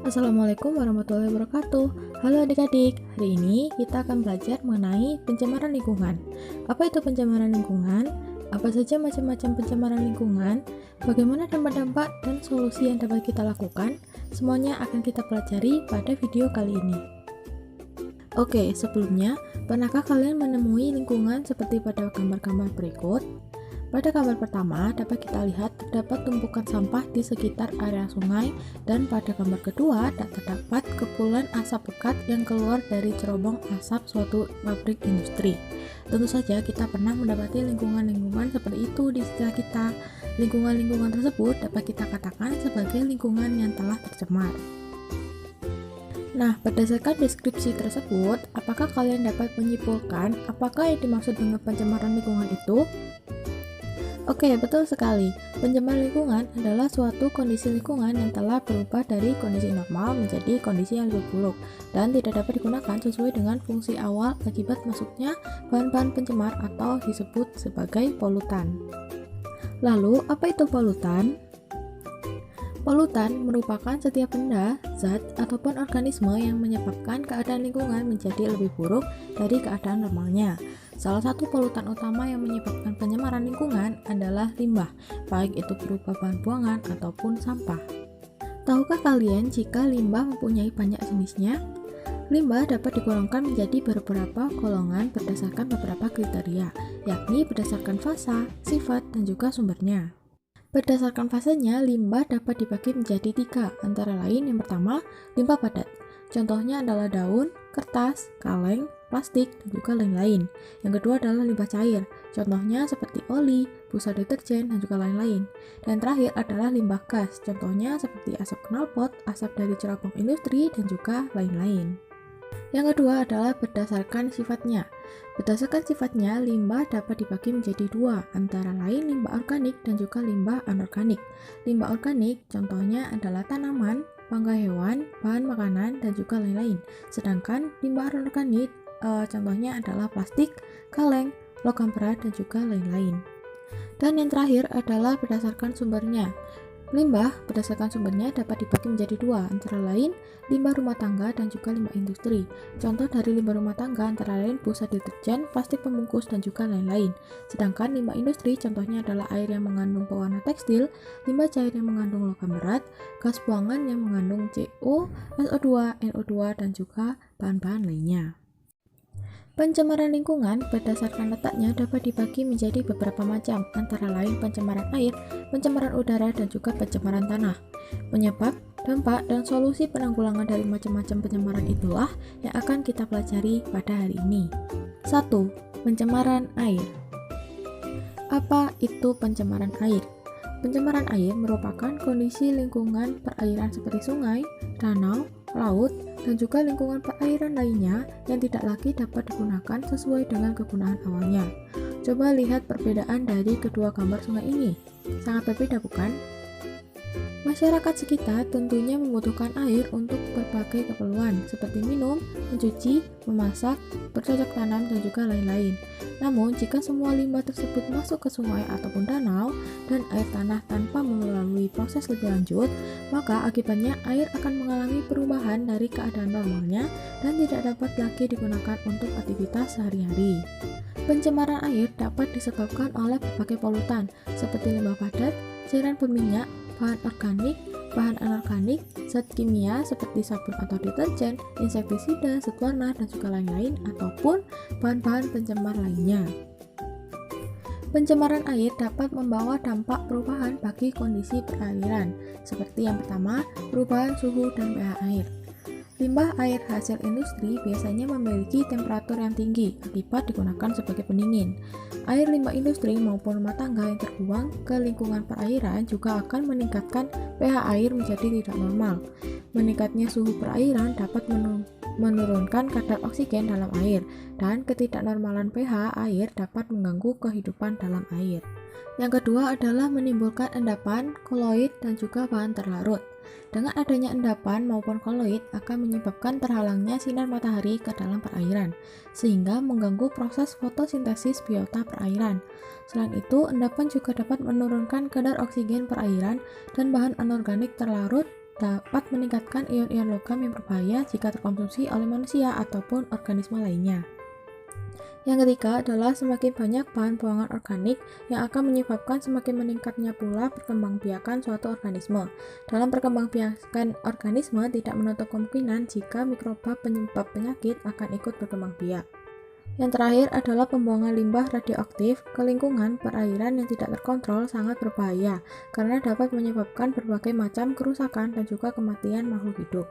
Assalamualaikum warahmatullahi wabarakatuh. Halo adik-adik, hari ini kita akan belajar mengenai pencemaran lingkungan. Apa itu pencemaran lingkungan? Apa saja macam-macam pencemaran lingkungan? Bagaimana dampak-dampak dan solusi yang dapat kita lakukan? Semuanya akan kita pelajari pada video kali ini. Oke, sebelumnya, pernahkah kalian menemui lingkungan seperti pada gambar-gambar berikut? Pada gambar pertama, dapat kita lihat terdapat tumpukan sampah di sekitar area sungai, dan pada gambar kedua, terdapat kepulan asap pekat yang keluar dari cerobong asap suatu pabrik industri. Tentu saja kita pernah mendapati lingkungan-lingkungan seperti itu di sekitar kita. Lingkungan-lingkungan tersebut dapat kita katakan sebagai lingkungan yang telah tercemar. Nah, berdasarkan deskripsi tersebut, apakah kalian dapat menyimpulkan apakah yang dimaksud dengan pencemaran lingkungan itu? Oke, betul sekali. Pencemaran lingkungan adalah suatu kondisi lingkungan yang telah berubah dari kondisi normal menjadi kondisi yang lebih buruk dan tidak dapat digunakan sesuai dengan fungsi awal akibat masuknya bahan-bahan pencemar atau disebut sebagai polutan. Lalu, apa itu polutan? Polutan merupakan setiap benda, zat, ataupun organisme yang menyebabkan keadaan lingkungan menjadi lebih buruk dari keadaan normalnya. Salah satu polutan utama yang menyebabkan pencemaran lingkungan adalah limbah, baik itu berupa bahan buangan ataupun sampah. Tahukah kalian jika limbah mempunyai banyak jenisnya? Limbah dapat digolongkan menjadi beberapa golongan berdasarkan beberapa kriteria, yakni berdasarkan fasa, sifat, dan juga sumbernya. Berdasarkan fasenya, limbah dapat dibagi menjadi 3, antara lain yang pertama, limbah padat. Contohnya adalah daun, kertas, kaleng, plastik, dan juga lain-lain. Yang kedua adalah limbah cair, contohnya seperti oli, busa deterjen, dan juga lain-lain. Dan terakhir adalah limbah gas, contohnya seperti asap knalpot, asap dari cerobong industri, dan juga lain-lain. Yang kedua adalah berdasarkan sifatnya. Berdasarkan sifatnya, limbah dapat dibagi menjadi 2, antara lain limbah organik dan juga limbah anorganik. Limbah organik contohnya adalah tanaman, bangkai hewan, bahan makanan, dan juga lain-lain. Sedangkan limbah anorganik contohnya adalah plastik, kaleng, logam berat, dan juga lain-lain. Dan yang terakhir adalah berdasarkan sumbernya. Limbah berdasarkan sumbernya dapat dibagi menjadi 2, antara lain limbah rumah tangga dan juga limbah industri. Contoh dari limbah rumah tangga antara lain busa deterjen, plastik pembungkus, dan juga lain-lain. Sedangkan limbah industri contohnya adalah air yang mengandung pewarna tekstil, limbah cair yang mengandung logam berat, gas buangan yang mengandung CO, SO2, NO2, dan juga bahan-bahan lainnya. Pencemaran lingkungan berdasarkan letaknya dapat dibagi menjadi beberapa macam, antara lain pencemaran air, pencemaran udara, dan juga pencemaran tanah. Penyebab, dampak, dan solusi penanggulangan dari macam-macam pencemaran itulah yang akan kita pelajari pada hari ini. 1. Pencemaran air. Apa itu pencemaran air? Pencemaran air merupakan kondisi lingkungan perairan seperti sungai, danau, laut, dan juga lingkungan perairan lainnya yang tidak lagi dapat digunakan sesuai dengan kegunaan awalnya. Coba lihat perbedaan dari kedua gambar sungai ini. Sangat berbeda, bukan? Masyarakat sekitar tentunya membutuhkan air untuk berbagai keperluan seperti minum, mencuci, memasak, bercocok tanam, dan juga lain-lain. Namun, jika semua limbah tersebut masuk ke sungai ataupun danau dan air tanah tanpa melalui proses lebih lanjut, maka akibatnya air akan mengalami perubahan dari keadaan normalnya dan tidak dapat lagi digunakan untuk aktivitas sehari-hari. Pencemaran air dapat disebabkan oleh berbagai polutan seperti limbah padat, cairan berminyak, bahan organik, bahan anorganik, zat kimia seperti sabun atau deterjen, insektisida, zat warna, dan juga lain-lain, ataupun bahan-bahan pencemar lainnya. Pencemaran air dapat membawa dampak perubahan bagi kondisi perairan, seperti yang pertama, perubahan suhu dan pH air. Limbah air hasil industri biasanya memiliki temperatur yang tinggi akibat digunakan sebagai pendingin. Air limbah industri maupun rumah tangga yang terbuang ke lingkungan perairan juga akan meningkatkan pH air menjadi tidak normal. Meningkatnya suhu perairan dapat menurunkan kadar oksigen dalam air, dan ketidaknormalan pH air dapat mengganggu kehidupan dalam air. Yang kedua adalah menimbulkan endapan, koloid, dan juga bahan terlarut. Dengan adanya endapan maupun koloid akan menyebabkan terhalangnya sinar matahari ke dalam perairan, sehingga mengganggu proses fotosintesis biota perairan. Selain itu, endapan juga dapat menurunkan kadar oksigen perairan dan bahan anorganik terlarut dapat meningkatkan ion-ion logam yang berbahaya jika terkonsumsi oleh manusia ataupun organisme lainnya. Yang ketiga adalah semakin banyak bahan buangan organik yang akan menyebabkan semakin meningkatnya pula perkembangbiakan suatu organisme. Dalam perkembangbiakan organisme tidak menutup kemungkinan jika mikroba penyebab penyakit akan ikut berkembang biak. Yang terakhir adalah pembuangan limbah radioaktif ke lingkungan perairan yang tidak terkontrol sangat berbahaya karena dapat menyebabkan berbagai macam kerusakan dan juga kematian makhluk hidup.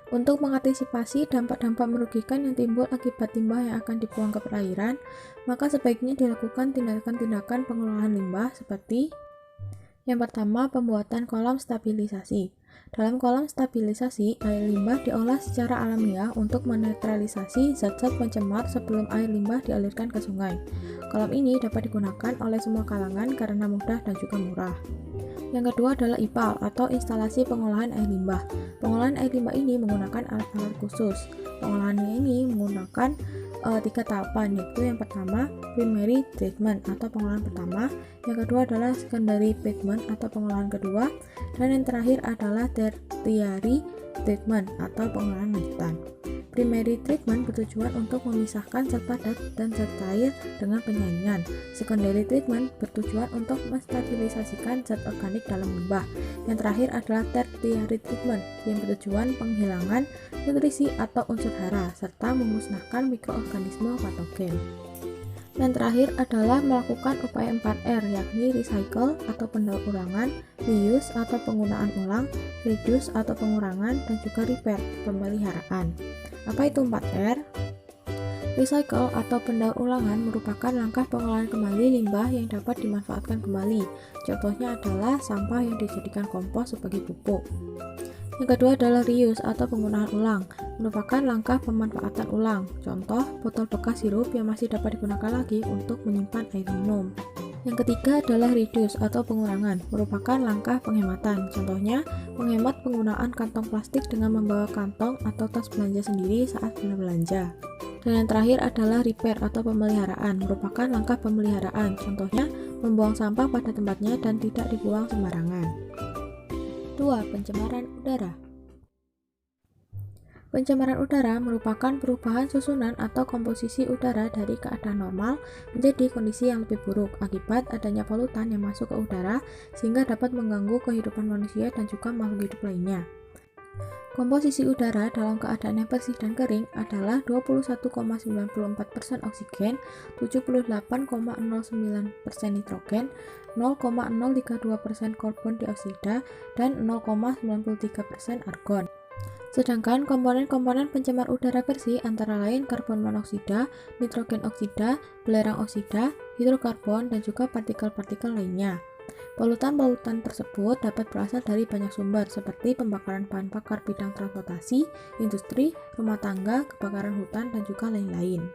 Untuk mengantisipasi dampak-dampak merugikan yang timbul akibat limbah yang akan dibuang ke perairan, maka sebaiknya dilakukan tindakan-tindakan pengelolaan limbah seperti yang pertama, pembuatan kolam stabilisasi. Dalam kolam stabilisasi, air limbah diolah secara alamiah untuk menetralisasi zat-zat pencemar sebelum air limbah dialirkan ke sungai. Kolam ini dapat digunakan oleh semua kalangan karena mudah dan juga murah. Yang kedua adalah IPAL atau instalasi pengolahan air limbah. Pengolahan air limbah ini menggunakan alat-alat khusus. Pengolahannya ini menggunakan 3 tahapan, yaitu yang pertama primary treatment atau pengolahan pertama, yang kedua adalah secondary treatment atau pengolahan kedua, dan yang terakhir adalah tertiary treatment atau pengolahan lanjutan. Primary treatment bertujuan untuk memisahkan zat padat dan zat cair dengan penyaringan. Secondary treatment bertujuan untuk menstabilisasikan zat organik dalam limbah. Yang terakhir adalah tertiary treatment yang bertujuan penghilangan nutrisi atau unsur hara serta memusnahkan mikroorganisme patogen. Dan terakhir adalah melakukan upaya 4R, yakni recycle atau pendaur ulangan, reuse atau penggunaan ulang, reduce atau pengurangan, dan juga repair, pemeliharaan. Apa itu 4R? Recycle atau pendaur ulangan merupakan langkah pengolahan kembali limbah yang dapat dimanfaatkan kembali. Contohnya adalah sampah yang dijadikan kompos sebagai pupuk. Yang kedua adalah reuse atau penggunaan ulang, merupakan langkah pemanfaatan ulang. Contoh, botol bekas sirup yang masih dapat digunakan lagi untuk menyimpan air minum. Yang ketiga adalah reduce atau pengurangan, merupakan langkah penghematan. Contohnya, menghemat penggunaan kantong plastik dengan membawa kantong atau tas belanja sendiri saat berbelanja. Dan yang terakhir adalah repair atau pemeliharaan, merupakan langkah pemeliharaan. Contohnya, membuang sampah pada tempatnya dan tidak dibuang sembarangan. 2. Pencemaran udara. Pencemaran udara merupakan perubahan susunan atau komposisi udara dari keadaan normal menjadi kondisi yang lebih buruk akibat adanya polutan yang masuk ke udara sehingga dapat mengganggu kehidupan manusia dan juga makhluk hidup lainnya. Komposisi udara dalam keadaan yang bersih dan kering adalah 21,94% oksigen, 78,09% nitrogen, 0,032% karbon dioksida, dan 0,93% argon. Sedangkan komponen-komponen pencemar udara bersih antara lain karbon monoksida, nitrogen oksida, belerang oksida, hidrokarbon, dan juga partikel-partikel lainnya. Polutan-polutan tersebut dapat berasal dari banyak sumber seperti pembakaran bahan bakar bidang transportasi, industri, rumah tangga, kebakaran hutan, dan juga lain-lain.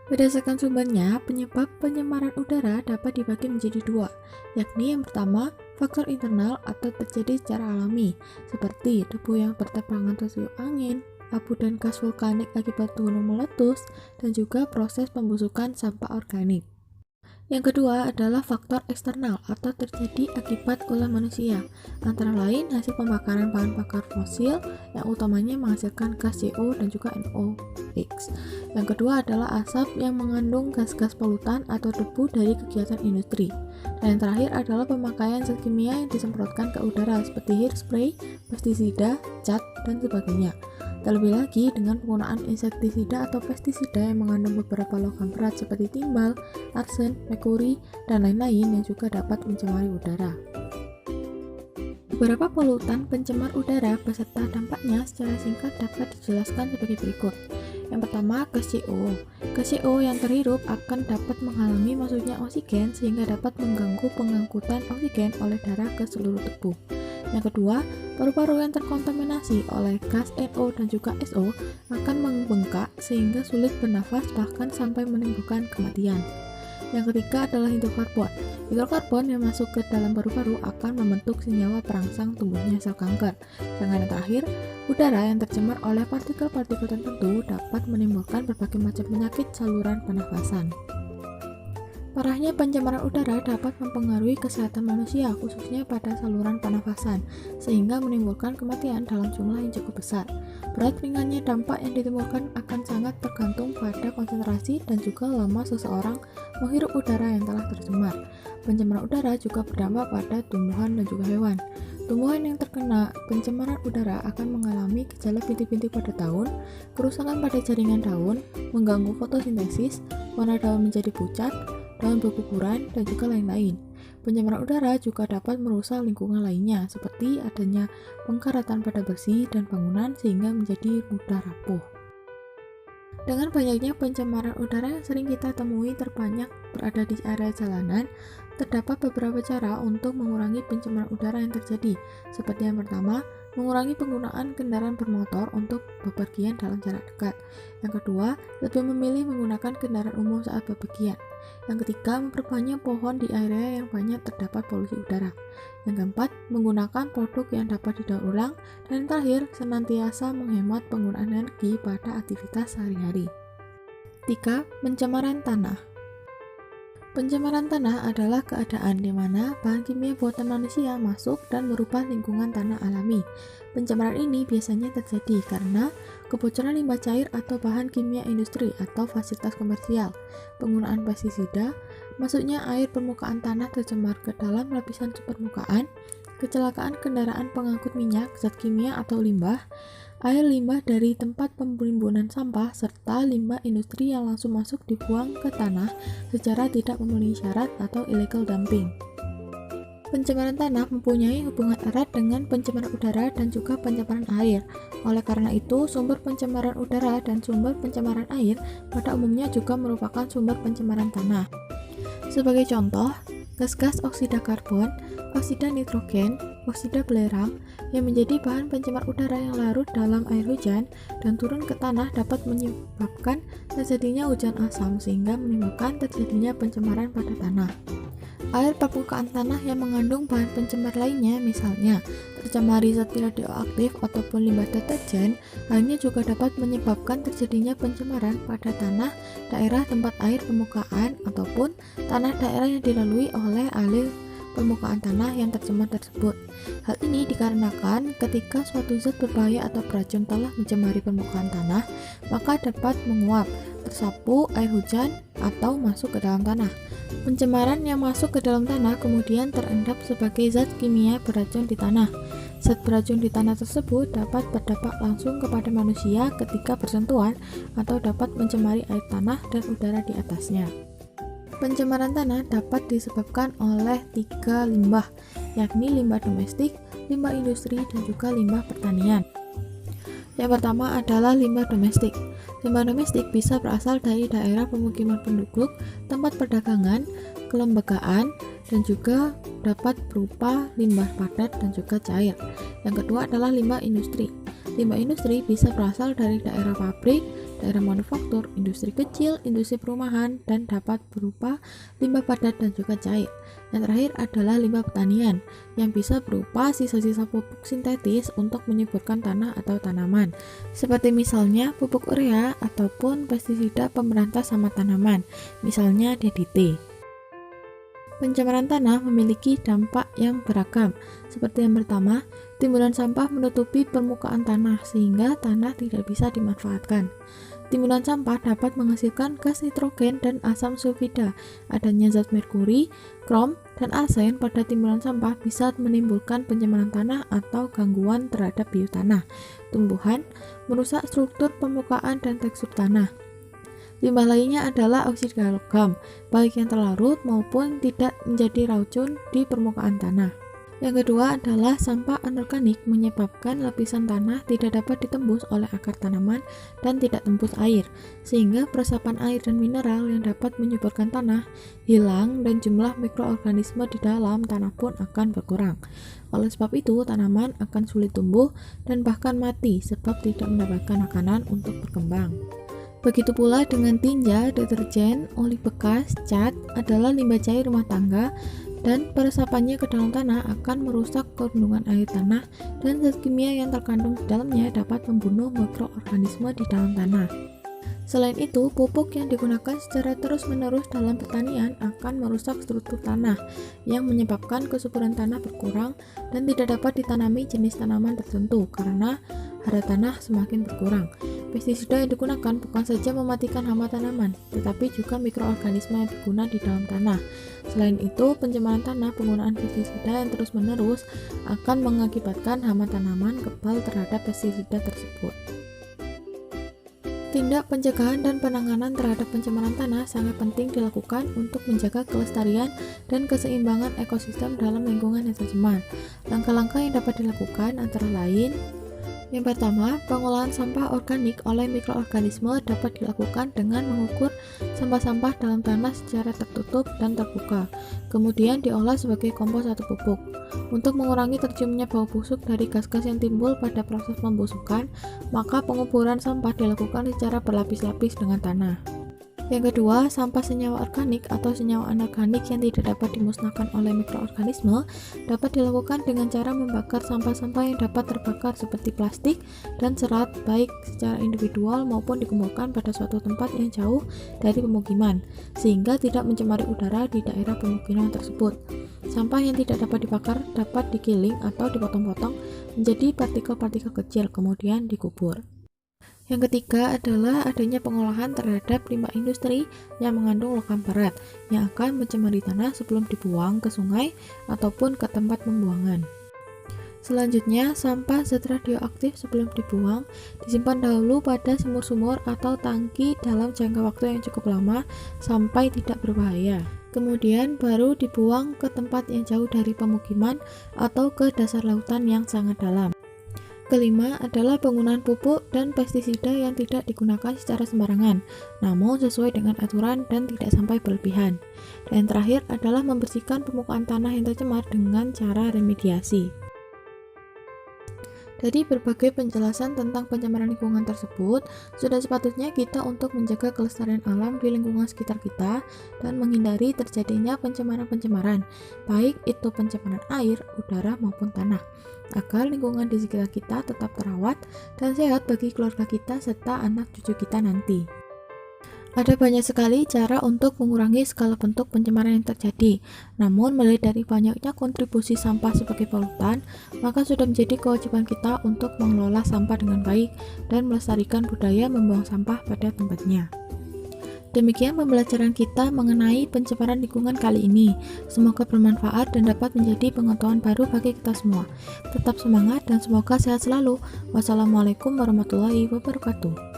Berdasarkan sumbernya, penyebab pencemaran udara dapat dibagi menjadi 2, yakni yang pertama, faktor internal atau terjadi secara alami, seperti debu yang berterbangan tertiup angin, abu dan gas vulkanik akibat gunung meletus, dan juga proses pembusukan sampah organik. Yang kedua adalah faktor eksternal atau terjadi akibat ulah manusia, antara lain hasil pembakaran bahan bakar fosil yang utamanya menghasilkan gas CO dan juga NOx. Yang kedua adalah asap yang mengandung gas-gas polutan atau debu dari kegiatan industri. Dan yang terakhir adalah pemakaian zat kimia yang disemprotkan ke udara seperti hairspray, pestisida, cat, dan sebagainya. Terlebih lagi dengan penggunaan insektisida atau pestisida yang mengandung beberapa logam berat seperti timbal, arsen, merkuri, dan lain-lain yang juga dapat mencemari udara. Beberapa polutan pencemar udara beserta dampaknya secara singkat dapat dijelaskan sebagai berikut. Yang pertama, gas CO. Gas CO yang terhirup akan dapat menghalangi masuknya oksigen sehingga dapat mengganggu pengangkutan oksigen oleh darah ke seluruh tubuh. Yang kedua, paru-paru yang terkontaminasi oleh gas NO dan juga SO akan membengkak sehingga sulit bernafas bahkan sampai menimbulkan kematian. Yang ketiga adalah hidrokarbon. Hidrokarbon yang masuk ke dalam paru-paru akan membentuk senyawa perangsang tumbuhnya sel kanker. Sedangkan yang terakhir, udara yang tercemar oleh partikel-partikel tertentu dapat menimbulkan berbagai macam penyakit saluran pernafasan. Parahnya pencemaran udara dapat mempengaruhi kesehatan manusia, khususnya pada saluran pernafasan, sehingga menimbulkan kematian dalam jumlah yang cukup besar. Berat ringannya dampak yang ditimbulkan akan sangat tergantung pada konsentrasi dan juga lama seseorang menghirup udara yang telah tercemar. Pencemaran udara juga berdampak pada tumbuhan dan juga hewan. Tumbuhan yang terkena pencemaran udara akan mengalami gejala bintik-bintik pada daun, kerusakan pada jaringan daun, mengganggu fotosintesis, warna daun menjadi pucat, daun berguguran, dan juga lain-lain. Pencemaran udara juga dapat merusak lingkungan lainnya, seperti adanya pengkaratan pada besi dan bangunan sehingga menjadi mudah rapuh. Dengan banyaknya pencemaran udara yang sering kita temui terbanyak berada di area jalanan, terdapat beberapa cara untuk mengurangi pencemaran udara yang terjadi. Seperti yang pertama, mengurangi penggunaan kendaraan bermotor untuk bepergian dalam jarak dekat. Yang kedua, lebih memilih menggunakan kendaraan umum saat bepergian. Yang ketiga, memperbanyak pohon di area yang banyak terdapat polusi udara. Yang keempat, menggunakan produk yang dapat didaur ulang. Dan yang terakhir, senantiasa menghemat penggunaan energi pada aktivitas sehari-hari. 3. Pencemaran tanah. Pencemaran tanah adalah keadaan di mana bahan kimia buatan manusia masuk dan merubah lingkungan tanah alami. Pencemaran ini biasanya terjadi karena kebocoran limbah cair atau bahan kimia industri atau fasilitas komersial, penggunaan pestisida, masuknya air permukaan tanah tercemar ke dalam lapisan permukaan, kecelakaan kendaraan pengangkut minyak, zat kimia atau limbah, air limbah dari tempat penimbunan sampah, serta limbah industri yang langsung masuk dibuang ke tanah secara tidak memenuhi syarat atau illegal dumping. Pencemaran tanah mempunyai hubungan erat dengan pencemaran udara dan juga pencemaran air. Oleh karena itu, sumber pencemaran udara dan sumber pencemaran air pada umumnya juga merupakan sumber pencemaran tanah. Sebagai contoh, gas-gas oksida karbon, oksida nitrogen, oksida belerang yang menjadi bahan pencemar udara yang larut dalam air hujan dan turun ke tanah dapat menyebabkan terjadinya hujan asam sehingga menimbulkan terjadinya pencemaran pada tanah. Air permukaan tanah yang mengandung bahan pencemar lainnya, misalnya tercemari zat radioaktif ataupun limbah deterjen, lainnya juga dapat menyebabkan terjadinya pencemaran pada tanah daerah tempat air permukaan ataupun tanah daerah yang dilalui oleh alir permukaan tanah yang tercemar tersebut. Hal ini dikarenakan ketika suatu zat berbahaya atau beracun telah mencemari permukaan tanah, maka dapat menguap, tersapu air hujan, atau masuk ke dalam tanah. Pencemaran yang masuk ke dalam tanah kemudian terendap sebagai zat kimia beracun di tanah. Zat beracun di tanah tersebut dapat berdampak langsung kepada manusia ketika bersentuhan atau dapat mencemari air tanah dan udara di atasnya. Pencemaran tanah dapat disebabkan oleh 3 limbah, yakni limbah domestik, limbah industri, dan juga limbah pertanian. Yang pertama adalah limbah domestik. Limbah domestik bisa berasal dari daerah pemukiman penduduk, tempat perdagangan, kelembagaan, dan juga dapat berupa limbah padat dan juga cair. Yang kedua adalah limbah industri. Limbah industri bisa berasal dari daerah pabrik, daerah manufaktur, industri kecil, industri perumahan, dan dapat berupa limbah padat dan juga cair. Yang terakhir adalah limbah pertanian, yang bisa berupa sisa-sisa pupuk sintetis untuk menyuburkan tanah atau tanaman, seperti misalnya pupuk urea ataupun pestisida pemberantas hama tanaman, misalnya DDT. Pencemaran tanah memiliki dampak yang beragam, seperti yang pertama, timbunan sampah menutupi permukaan tanah sehingga tanah tidak bisa dimanfaatkan. Timbunan sampah dapat menghasilkan gas nitrogen dan asam sulfida. Adanya zat merkuri, krom, dan arsen pada timbunan sampah bisa menimbulkan pencemaran tanah atau gangguan terhadap biotanah, tumbuhan, merusak struktur permukaan dan tekstur tanah. Limbah lainnya adalah oksida logam, baik yang terlarut maupun tidak menjadi racun di permukaan tanah. Yang kedua adalah sampah anorganik menyebabkan lapisan tanah tidak dapat ditembus oleh akar tanaman dan tidak tembus air, sehingga peresapan air dan mineral yang dapat menyuburkan tanah hilang dan jumlah mikroorganisme di dalam tanah pun akan berkurang. Oleh sebab itu, tanaman akan sulit tumbuh dan bahkan mati sebab tidak mendapatkan makanan untuk berkembang. Begitu pula dengan tinja, deterjen, oli bekas, cat adalah limbah cair rumah tangga dan peresapannya ke dalam tanah akan merusak kandungan air tanah dan zat kimia yang terkandung di dalamnya dapat membunuh mikroorganisme di dalam tanah. Selain itu, pupuk yang digunakan secara terus-menerus dalam pertanian akan merusak struktur tanah yang menyebabkan kesuburan tanah berkurang dan tidak dapat ditanami jenis tanaman tertentu karena hara tanah semakin berkurang. Pestisida yang digunakan bukan saja mematikan hama tanaman, tetapi juga mikroorganisme yang berguna di dalam tanah. Selain itu, pencemaran tanah penggunaan pestisida yang terus-menerus akan mengakibatkan hama tanaman kebal terhadap pestisida tersebut. Tindak pencegahan dan penanganan terhadap pencemaran tanah sangat penting dilakukan untuk menjaga kelestarian dan keseimbangan ekosistem dalam lingkungan yang tercemar. Langkah-langkah yang dapat dilakukan antara lain: yang pertama, pengolahan sampah organik oleh mikroorganisme dapat dilakukan dengan mengukur sampah-sampah dalam tanah secara tertutup dan terbuka, kemudian diolah sebagai kompos atau pupuk. Untuk mengurangi terciumnya bau busuk dari gas-gas yang timbul pada proses pembusukan, maka penguburan sampah dilakukan secara berlapis-lapis dengan tanah. Yang kedua, sampah senyawa organik atau senyawa anorganik yang tidak dapat dimusnahkan oleh mikroorganisme dapat dilakukan dengan cara membakar sampah-sampah yang dapat terbakar seperti plastik dan serat, baik secara individual maupun dikumpulkan pada suatu tempat yang jauh dari pemukiman, sehingga tidak mencemari udara di daerah pemukiman tersebut. Sampah yang tidak dapat dibakar dapat digiling atau dipotong-potong menjadi partikel-partikel kecil, kemudian dikubur. Yang ketiga adalah adanya pengolahan terhadap limbah industri yang mengandung logam berat yang akan mencemari tanah sebelum dibuang ke sungai ataupun ke tempat pembuangan. Selanjutnya, sampah zat radioaktif sebelum dibuang disimpan dahulu pada sumur-sumur atau tangki dalam jangka waktu yang cukup lama sampai tidak berbahaya. Kemudian baru dibuang ke tempat yang jauh dari pemukiman atau ke dasar lautan yang sangat dalam. Kelima adalah penggunaan pupuk dan pestisida yang tidak digunakan secara sembarangan, namun sesuai dengan aturan dan tidak sampai berlebihan. Dan terakhir adalah membersihkan permukaan tanah yang tercemar dengan cara remediasi. Dari berbagai penjelasan tentang pencemaran lingkungan tersebut, sudah sepatutnya kita untuk menjaga kelestarian alam di lingkungan sekitar kita dan menghindari terjadinya pencemaran-pencemaran, baik itu pencemaran air, udara, maupun tanah, agar lingkungan di sekitar kita tetap terawat dan sehat bagi keluarga kita serta anak cucu kita nanti. Ada banyak sekali cara untuk mengurangi skala bentuk pencemaran yang terjadi. Namun, melihat dari banyaknya kontribusi sampah sebagai polutan, maka sudah menjadi kewajiban kita untuk mengelola sampah dengan baik dan melestarikan budaya membuang sampah pada tempatnya. Demikian pembelajaran kita mengenai pencemaran lingkungan kali ini. Semoga bermanfaat dan dapat menjadi pengetahuan baru bagi kita semua. Tetap semangat dan semoga sehat selalu. Wassalamualaikum warahmatullahi wabarakatuh.